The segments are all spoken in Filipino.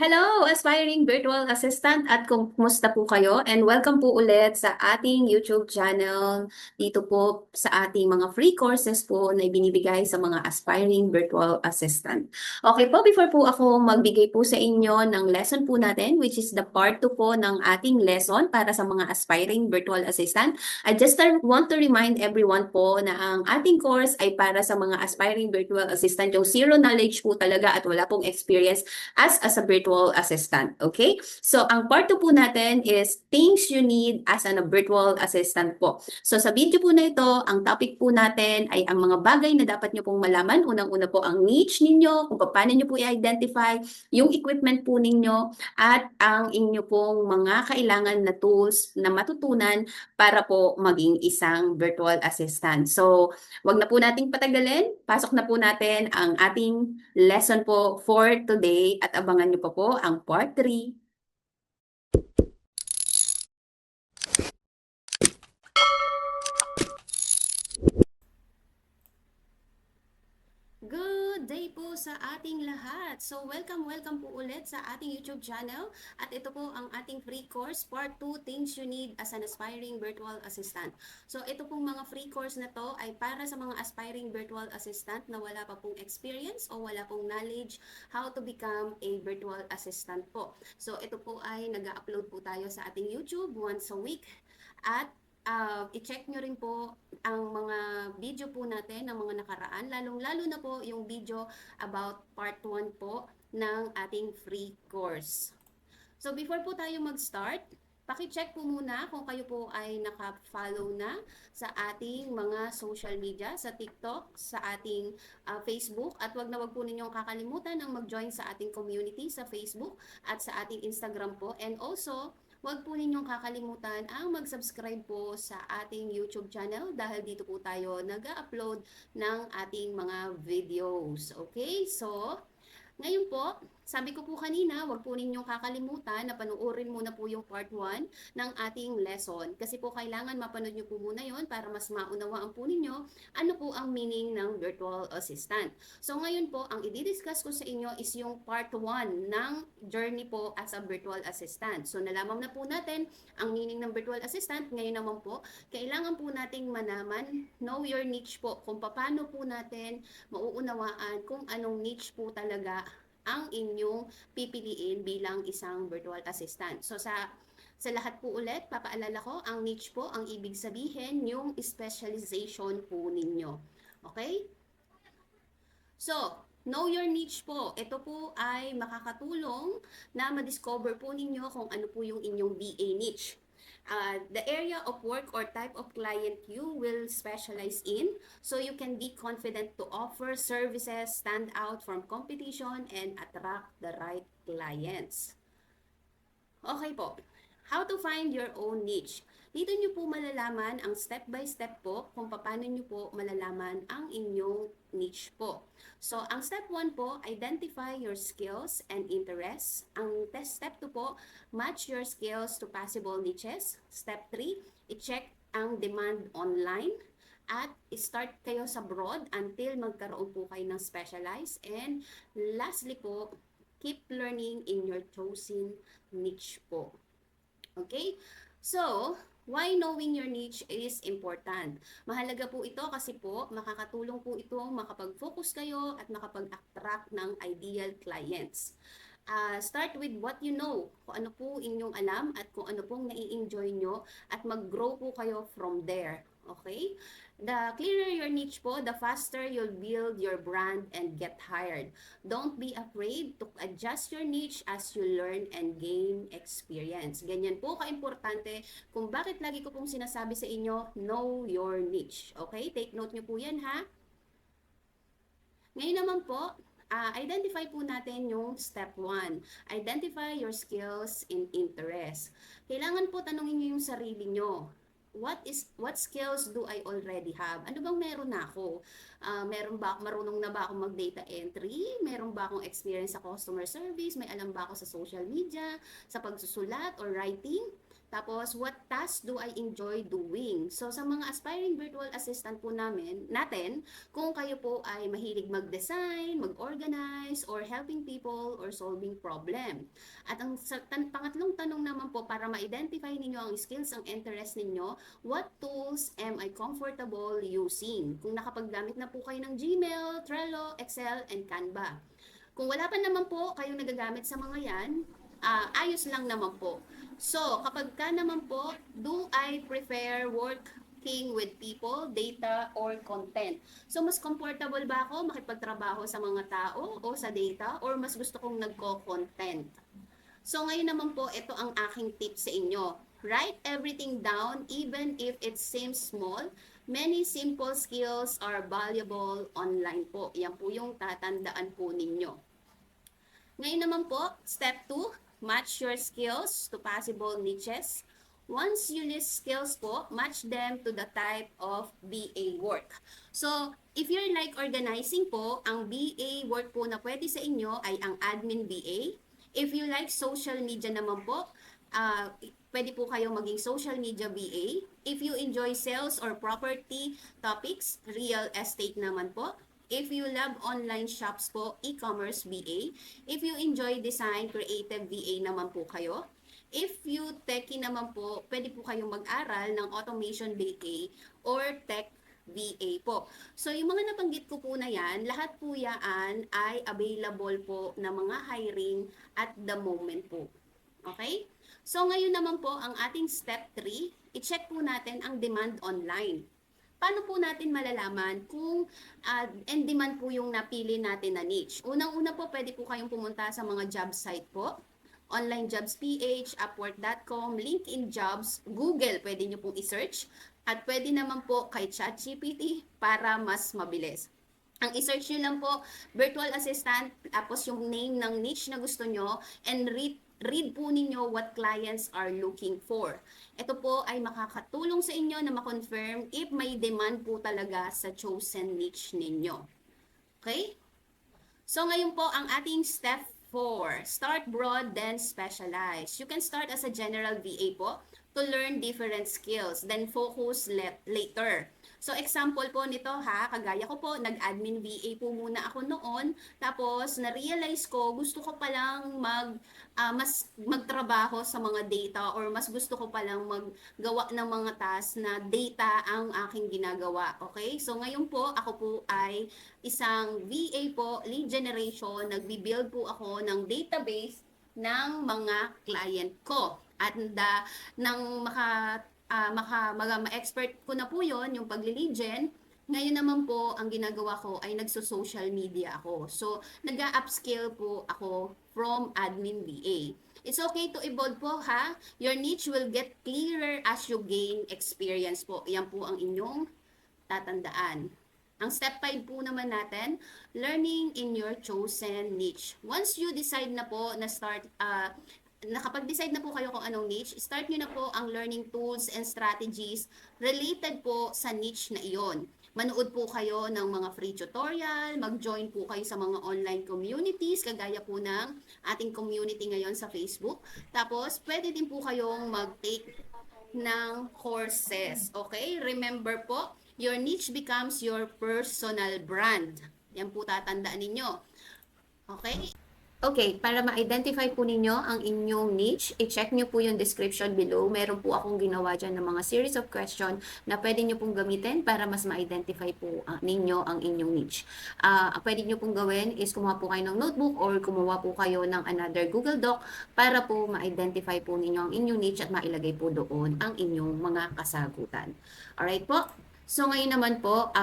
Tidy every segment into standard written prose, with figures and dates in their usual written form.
Hello, aspiring virtual assistant at kumusta po kayo? And welcome po ulit sa ating YouTube channel. Dito po sa ating mga free courses po na ibinibigay sa mga aspiring virtual assistant. Okay po, before po ako magbigay po sa inyo ng lesson po natin, which is the part 2 po ng ating lesson para sa mga aspiring virtual assistant, I just want to remind everyone po na ang ating course ay para sa mga aspiring virtual assistant, yung zero knowledge po talaga at wala pong experience as a virtual assistant. Okay? So, ang part 2 po natin is things you need as a virtual assistant po. So, sa video po na ito, ang topic po natin ay ang mga bagay na dapat nyo pong malaman. Unang-una po ang niche ninyo, kung paano nyo po i-identify, yung equipment po ninyo, at ang inyo pong mga kailangan na tools na matutunan para po maging isang virtual assistant. So, wag na po nating patagalin. Pasok na po natin ang ating lesson po for today at abangan nyo pa po ang part 3. Good day po sa ating lahat. So welcome po ulit sa ating YouTube channel at ito po ang ating free course part 2 things you need as an aspiring virtual assistant. So ito pong mga free course na to ay para sa mga aspiring virtual assistant na wala pa pong experience o wala pong knowledge how to become a virtual assistant po. So ito po ay nag-upload po tayo sa ating YouTube once a week at i-check nyo rin po ang mga video po natin ng mga nakaraan, lalong-lalo na po yung video about part 1 po ng ating free course. So before po tayo mag-start, paki-check po muna kung kayo po ay naka-follow na sa ating mga social media, sa TikTok, sa ating Facebook, at wag na wag po ninyong kakalimutan ang mag-join sa ating community sa Facebook at sa ating Instagram po. And also, huwag po ninyong kakalimutan ang mag-subscribe po sa ating YouTube channel dahil dito po tayo nag-upload ng ating mga videos. Okay? So, ngayon po, sabi ko po kanina, wag po ninyong kakalimutan na panuorin muna po yung part 1 ng ating lesson. Kasi po kailangan mapanood nyo po muna yon para mas maunawaan po ninyo ano po ang meaning ng virtual assistant. So ngayon po, ang i-discuss ko sa inyo is yung part 1 ng journey po as a virtual assistant. So nalaman na po natin ang meaning ng virtual assistant. Ngayon naman po, kailangan po nating manaman, know your niche po, kung paano po natin mauunawaan kung anong niche po talaga ang inyong pipiliin bilang isang virtual assistant. So sa lahat po ulit, papaalala ko, ang niche po, ang ibig sabihin, yung specialization po ninyo. Okay? So, know your niche po. Ito po ay makakatulong na ma-discover po ninyo kung ano po yung inyong BA niche. The area of work or type of client you will specialize in so you can be confident to offer services, stand out from competition, and attract the right clients. Okay po. How to find your own niche. Dito nyo po malalaman ang step-by-step po kung paano nyo po malalaman ang inyong niche po. So, ang step 1 po, identify your skills and interests. Ang step 2 po, match your skills to possible niches. Step 3, i-check ang demand online. At start kayo sa broad until magkaroon po kayo ng specialized. And lastly po, keep learning in your chosen niche po. Okay? So, why knowing your niche is important? Mahalaga po ito kasi po makakatulong po ito makapag-focus kayo at makapag-attract ng ideal clients. Start with what you know, kung ano po inyong alam at kung ano pong nai-enjoy nyo at mag-grow po kayo from there. Okay? The clearer your niche po, the faster you'll build your brand and get hired. Don't be afraid to adjust your niche as you learn and gain experience. Ganyan po ka-importante kung bakit lagi ko pong sinasabi sa inyo, know your niche. Okay? Take note nyo po yan ha. Ngayon naman po, identify po natin yung step 1. Identify your skills and interests. Kailangan po tanungin nyo yung sarili nyo. What skills do I already have? Ano bang meron na ako? Marunong na ba ako mag-data entry? Meron ba akong experience sa customer service? May alam ba ako sa social media, sa pagsusulat or writing? Tapos, what tasks do I enjoy doing? So, sa mga aspiring virtual assistant po natin, kung kayo po ay mahilig mag-design, mag-organize, or helping people, or solving problem. At ang pangatlong tanong naman po, para ma-identify ninyo ang skills, ang interest ninyo, what tools am I comfortable using? Kung nakapaggamit na po kayo ng Gmail, Trello, Excel, and Canva. Kung wala pa naman po kayong nagagamit sa mga yan, ayos lang naman po. So, kapag ka naman po, do I prefer working with people, data, or content? So, mas comfortable ba ako makipagtrabaho sa mga tao o sa data, or mas gusto kong nagko-content? So, ngayon naman po, ito ang aking tip sa inyo. Write everything down even if it seems small. Many simple skills are valuable online po. Yan po yung tatandaan po ninyo. Ngayon naman po, step 2, match your skills to possible niches. Once you list skills po, match them to the type of BA work. So, if you're like organizing po, ang BA work po na pwede sa inyo ay ang admin BA. If you like social media naman po, pwede po kayong maging social media BA. If you enjoy sales or property topics, real estate naman po. If you love online shops po, e-commerce BA. If you enjoy design, creative BA naman po kayo. If you techie naman po, pwede po kayong mag-aral ng automation BA or tech BA po. So, yung mga nabanggit ko po na yan, lahat po yan ay available po na mga hiring at the moment po. Okay? So, ngayon naman po, ang ating step 3, i-check po natin ang demand online. Paano po natin malalaman kung in demand po yung napili natin na niche? Unang-una po, pwede po kayong pumunta sa mga job site po. Online Jobs PH, Upwork.com, LinkedIn Jobs, Google, pwede nyo pong i-search. At pwede naman po kay ChatGPT para mas mabilis. Ang i-search nyo lang po, virtual assistant, tapos yung name ng niche na gusto nyo, and read po ninyo what clients are looking for. Ito po ay makakatulong sa inyo na ma-confirm if may demand po talaga sa chosen niche ninyo. Okay? So ngayon po ang ating step 4. Start broad, then specialize. You can start as a general VA po to learn different skills, then focus later. So, example po nito ha, kagaya ko po, nag-admin VA po muna ako noon, tapos na-realize ko, gusto ko palang mas magtrabaho sa mga data or mas gusto ko palang maggawa ng mga tasks na data ang aking ginagawa. Okay? So, ngayon po, ako po ay isang VA po, lead generation, nagbi-build po ako ng database ng mga client ko. At nang ma-expert ko na po yon yung pagli-lead gen, ngayon naman po, ang ginagawa ko ay nagso-social media ako. So, nag-upskill po ako from admin VA. It's okay to evolve po ha. Your niche will get clearer as you gain experience po. Yan po ang inyong tatandaan. Ang step 5 po naman natin, learning in your chosen niche. Once you decide na po na nakapag-decide na po kayo kung anong niche, start nyo na po ang learning tools and strategies related po sa niche na iyon. Manood po kayo ng mga free tutorial, mag-join po kayo sa mga online communities, kagaya po ng ating community ngayon sa Facebook. Tapos, pwede din po kayong mag-take ng courses. Okay? Remember po, your niche becomes your personal brand. Yan po tatandaan ninyo. Okay? Okay, para ma-identify po ninyo ang inyong niche, i-check nyo po yung description below. Meron po akong ginawa dyan ng mga series of question na pwede nyo pong gamitin para mas ma-identify po ninyo ang inyong niche. Pwede nyo pong gawin is kumuha po kayo ng notebook or kumuha po kayo ng another Google Doc para po ma-identify po ninyo ang inyong niche at mailagay po doon ang inyong mga kasagutan. Alright po? So ngayon naman po,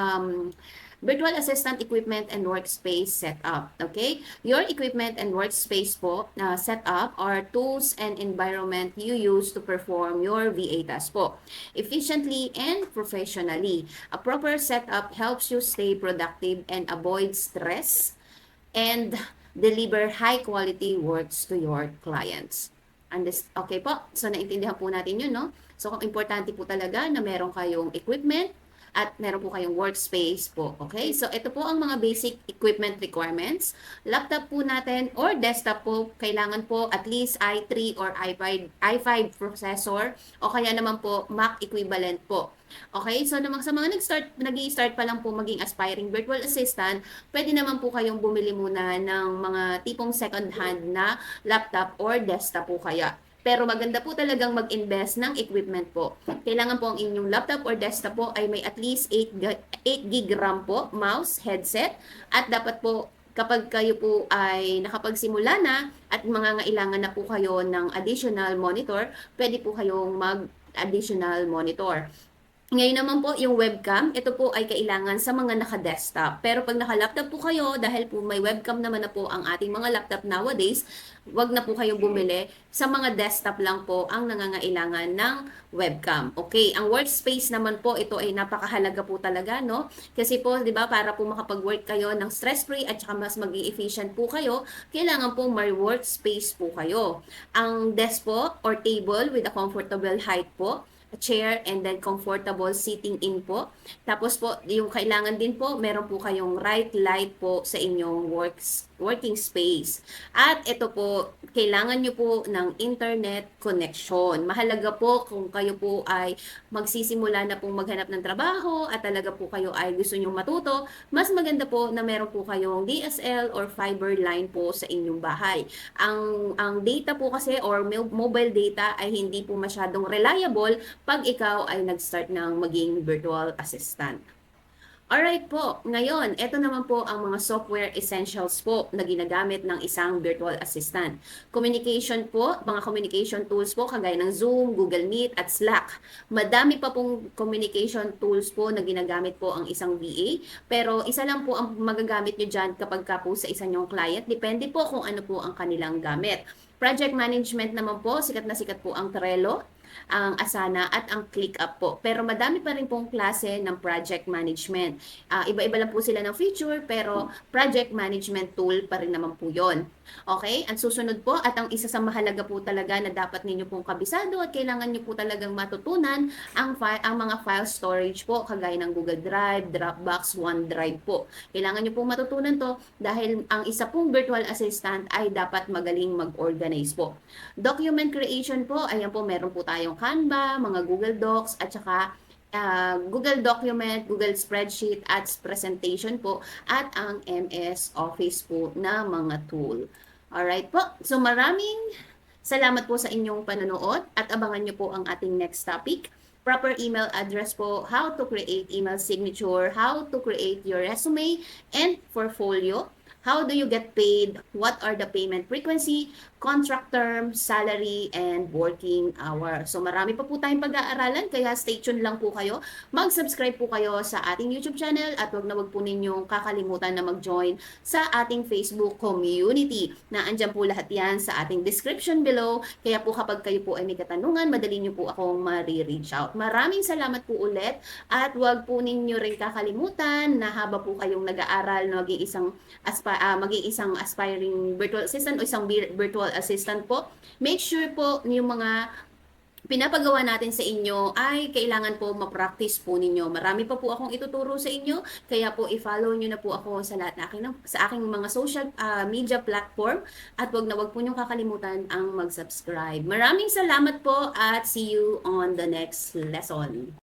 virtual assistant equipment and workspace setup. Okay? Your equipment and workspace po na setup are tools and environment you use to perform your VA task po efficiently and professionally. A proper setup helps you stay productive and avoid stress and deliver high quality works to your clients. Okay po? So naintindihan po natin yun, no? So, importante po talaga na meron kayong equipment, at meron po kayong workspace po. Okay? So, ito po ang mga basic equipment requirements. Laptop po natin or desktop po, kailangan po at least i3 or i5 processor o kaya naman po Mac equivalent po. Okay, so sa mga nag-i-start pa lang po maging aspiring virtual assistant, pwede naman po kayong bumili muna ng mga tipong second hand na laptop or desktop po kaya. Pero maganda po talagang mag-invest ng equipment po. Kailangan po ang inyong laptop or desktop po ay may at least 8 gig RAM po, mouse, headset, at dapat po kapag kayo po ay nakapagsimula na at mangangailangan na po kayo ng additional monitor, pwede po kayong mag-additional monitor. Ngayon naman po, yung webcam, ito po ay kailangan sa mga naka-desktop. Pero pag naka-laptop po kayo, dahil po may webcam naman na po ang ating mga laptop nowadays, wag na po kayong bumili. Sa mga desktop lang po ang nangangailangan ng webcam. Okay, ang workspace naman po, ito ay napakahalaga po talaga, no? Kasi po, di ba, para po makapag-work kayo ng stress-free at saka mas maging efficient po kayo, kailangan po may workspace po kayo. Ang desk po or table with a comfortable height po, chair and then comfortable sitting in po. Tapos po, yung kailangan din po, meron po kayong right light po sa inyong working space. At ito po, kailangan nyo po ng internet connection. Mahalaga po kung kayo po ay magsisimula na pong maghanap ng trabaho at talaga po kayo ay gusto nyo matuto, mas maganda po na meron po kayong DSL or fiber line po sa inyong bahay. Ang data po kasi or mobile data ay hindi po masyadong reliable pag ikaw ay nag-start ng maging virtual assistant. Alright po, ngayon, ito naman po ang mga software essentials po na ginagamit ng isang virtual assistant. Communication po, mga communication tools po kagaya ng Zoom, Google Meet at Slack. Madami pa pong communication tools po na ginagamit po ang isang VA, pero isa lang po ang magagamit nyo dyan kapag ka po sa isa nyong client. Depende po kung ano po ang kanilang gamit. Project management naman po, sikat na sikat po ang Trello, ang Asana at ang ClickUp po. Pero madami pa rin pong klase ng project management. Iba-iba lang po sila ng feature pero project management tool pa rin naman po yon. Okay? Ang susunod po at ang isa sa mahalaga po talaga na dapat ninyo pong kabisado at kailangan nyo po talagang matutunan ang mga file storage po kagaya ng Google Drive, Dropbox, OneDrive po. Kailangan nyo pong matutunan to dahil ang isa pong virtual assistant ay dapat magaling mag-organize po. Document creation po, ayan po meron po tayong Canva, mga Google Docs at saka Google Document, Google Spreadsheet at presentation po at ang MS Office po na mga tool. Alright po, so maraming salamat po sa inyong panonood at abangan nyo po ang ating next topic. Proper email address po, how to create email signature, how to create your resume and portfolio, how do you get paid, what are the payment frequency, contract term, salary, and working hour. So marami pa po tayong pag-aaralan, kaya stay tuned lang po kayo. Mag-subscribe po kayo sa ating YouTube channel at wag po ninyong kakalimutan na mag-join sa ating Facebook community. Naandyan po lahat yan sa ating description below. Kaya po kapag kayo po ay may katanungan, madali nyo po akong ma-reach out. Maraming salamat po ulit at wag po ninyo rin kakalimutan na haba po kayong nag-aaral na maging isang aspiring virtual assistant o isang virtual assistant po, make sure po yung mga pinapagawa natin sa inyo ay kailangan po ma-practice po ninyo. Marami pa po akong ituturo sa inyo, kaya po i-follow nyo na po ako sa lahat sa aking mga social media platform at wag po nyo kakalimutan ang mag-subscribe. Maraming salamat po at see you on the next lesson.